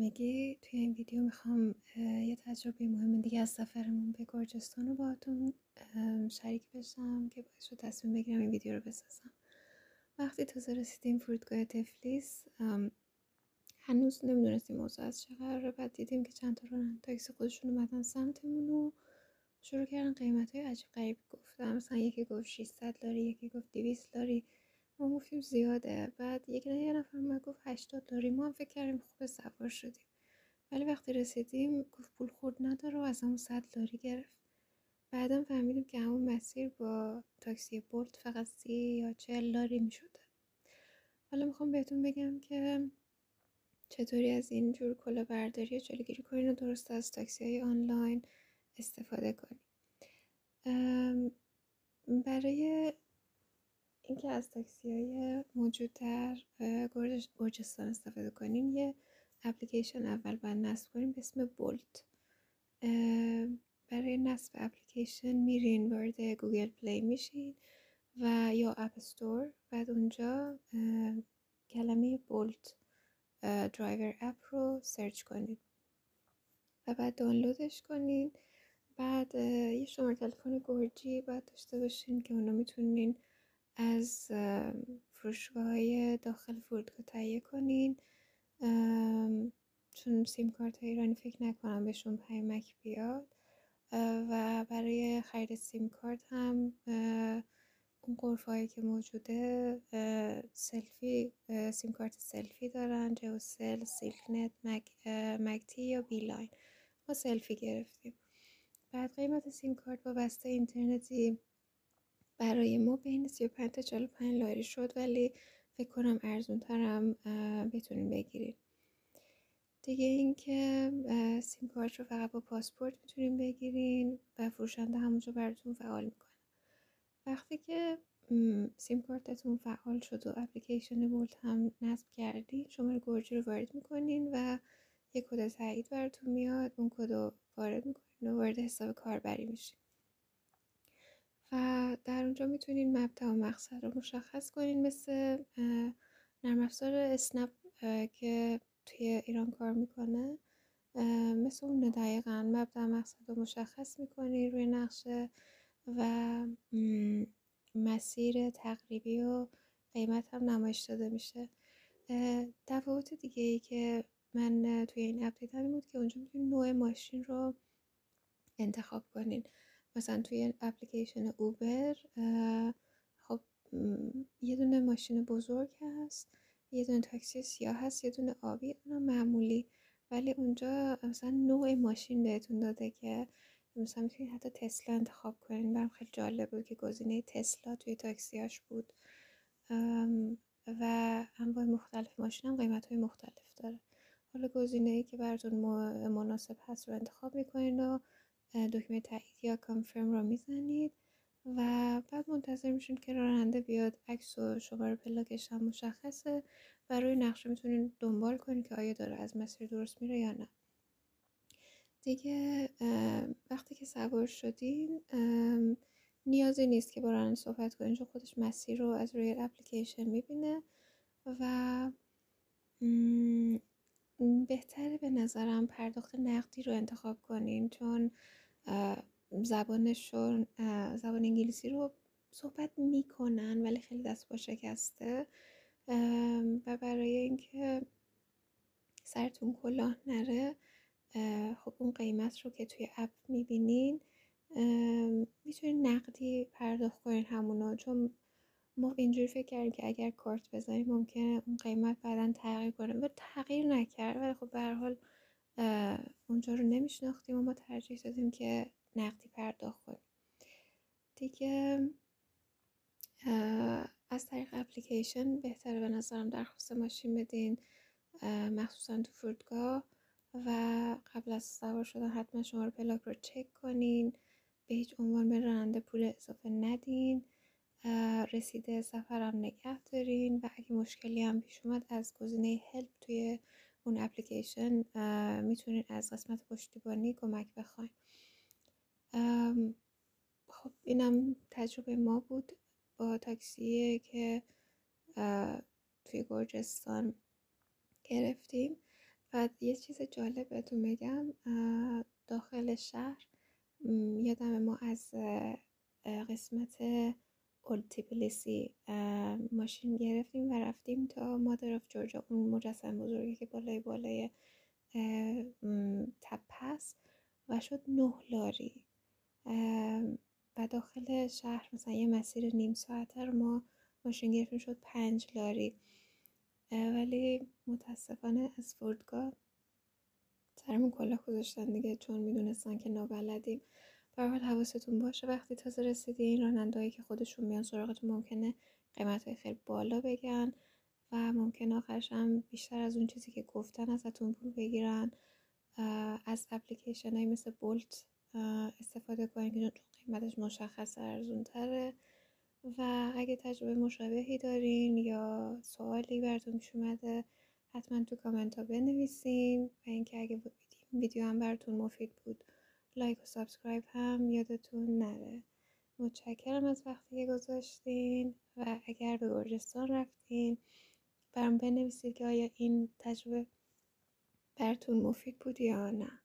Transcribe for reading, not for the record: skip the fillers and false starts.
همگی. توی این ویدیو میخوام یه تجربه مهم دیگه از سفرمون به گرجستان رو باهاتون شریک بشم که باعث شد تصمیم بگیرم این ویدیو رو بسازم. وقتی تازه رسیدیم فرودگاه تفلیس هنوز نمیدونستیم موضوع از چه قراره. بعد دیدیم که چند تا راننده تاکسی خودشون اومدن سمتمون و شروع کردن قیمت‌های عجیب غریب گفتن. مثلا یکی گفت 600 لاری، یکی گفت 200 لاری. ما گفتیم زیاده. بعد یه نفر اومد گفت 80 لاری. ما هم فکر کردیم خوب سوار شدیم، ولی وقتی رسیدیم گفت پول خورد نداره و از همون 100 لاری گرفت. بعدم فهمیدیم که همون مسیر با تاکسی بولت فقط 30 یا 40 لاری می شده. حالا میخوام بهتون بگم که چطوری از این جور کلاهبرداری یا جلوگیری کنین و درست از تاکسی های آنلاین استفاده کنین. برای اینکه از تاکسی های موجود در گرجستان استفاده کنین یه اپلیکیشن اول باید نصب کنین به اسم بولت. برای نصب اپلیکیشن میرین وارد گوگل پلی میشین و یا اپ استور. بعد اونجا کلمه بولت درایور اپ رو سرچ کنید و بعد دانلودش کنین. بعد یه شماره تلفن گرجی باید داشته باشین که اونا میتونین از فروشگاه‌های داخل فرودگاه تهیه کنین، چون سیم کارت ایرانی فکر نکنم بهشون پیامک بیاد. و برای خرید سیم کارت هم اون غرفه‌هایی که موجوده سلفی سیم کارت سلفی دارن، جیوسل، سیلکنت، مگتی یا بیلاین. ما سلفی گرفتیم. بعد قیمت سیم کارت با بسته اینترنتی برای ما بین 35 تا 45 لاری شد، ولی فکر کنم ارزون ترم بتونین بگیرین. دیگه این که سیم کارت رو فقط با پاسپورت میتونین بگیرین و فروشنده همونجا براتون فعال میکنه. وقتی که سیم کارتتون فعال شد و اپلیکیشن بولت هم نصب کردین، شماره گرجی رو وارد میکنین و یک کد تایید براتون میاد. اون کد رو وارد میکنین و وارد حساب کاربری میشین و در اونجا میتونین مبدا و مقصد رو مشخص کنین، مثل نرم افزار اسنپ که توی ایران کار میکنه. مثل اون دقیقاً مبدا و مقصد رو مشخص میکنین روی نقشه و مسیر تقریبی و قیمت هم نمایش داده میشه. تفاوت دیگه ای که من توی این اپ دیدم این بود که اونجا میتونین نوع ماشین رو انتخاب کنین. مثلا توی اپلیکیشن اوبر خب یه دونه ماشین بزرگ هست، یه دونه تاکسی سیاه هست، یه دونه آبی، اونم معمولی. ولی اونجا مثلا نوع ماشین بهتون داده که مثلا میتونید حتی تسلا انتخاب کنین. برام خیلی جالب بود که گزینه تسلا توی تاکسیاش بود و انواع مختلف ماشین هم قیمت های مختلف داره. حالا گزینه ای که براتون مناسب هست رو انتخاب میکنین و دکمه تایید یا کانفرم رو میزنید و بعد منتظر میشین که راننده بیاد. عکس و شماره پلاکش هم مشخصه و روی نقشه میتونین دنبال کنین که آیا داره از مسیر درست میره یا نه. دیگه وقتی که سوار شدین نیازی نیست که با راننده صحبت کنین، چون خودش مسیر رو از روی اپلیکیشن میبینه و بهتره به نظرم پرداخت نقدی رو انتخاب کنین، چون زبانشون زبان انگلیسی رو صحبت میکنن ولی خیلی دست با شکسته و برای اینکه سرتون کلاه نره خب اون قیمت رو که توی اپ میبینین میتونین نقدی پرداخت کنین همونو، چون ما اینجوری فکر کردیم که اگر کارت بزنیم ممکنه اون قیمت بعداً تغییر کنه و تغییر نکرد. ولی خب به هر حال اونجا رو نمیشناختیم و ما ترجیح دادیم که نقدی پرداخت کنیم. دیگه از طریق اپلیکیشن بهتره به نظرم درخواست ماشین بدین، مخصوصا تو فرودگاه، و قبل از سوار شدن حتما شماره پلاک رو چک کنین. به هیچ عنوان به راننده پول اضافه ندین. رسیده سفرم نگه دارین و اگه مشکلی هم پیش اومد از گزینه هلپ توی اون اپلیکیشن میتونین از قسمت پشتیبانی کمک بخواین. خب اینم تجربه ما بود با تاکسی که توی گرجستان گرفتیم و یه چیز جالب بهتون بگم، داخل شهر یادم ما از قسمت اولد تبلیسی ماشین گرفتیم و رفتیم تا مادر آف جورجیا، اون مجسمه بزرگی که بالای تپه است و شد 9 لاری. و داخل شهر مثلا یه مسیر نیم ساعته رو ما ماشین گرفتیم شد 5 لاری. ولی متاسفانه از فرودگاه سرمون کلاه گذاشتن دیگه، چون میدونستن که نابلدیم. به هر حال حواستون باشه وقتی تازه رسیدین، راننده‌هایی که خودشون میان سراغتون ممکنه قیمت‌های خیلی بالا بگن و ممکنه آخرش هم بیشتر از اون چیزی که گفتن ازتون پول بگیرن. از اپلیکیشن‌هایی مثل بولت استفاده کنید که چون قیمتش مشخص ارزون تره. و اگه تجربه مشابهی دارین یا سوالی براتون پیش اومده حتما تو کامنت ها بنویسین و اینکه اگه ویدیو هم براتون مفید بود لایک و سابسکرایب هم یادتون نره. متشکرم از وقتی که گذاشتین و اگر به گرجستان رفتین برام بنویسید که آیا این تجربه براتون مفید بود یا نه.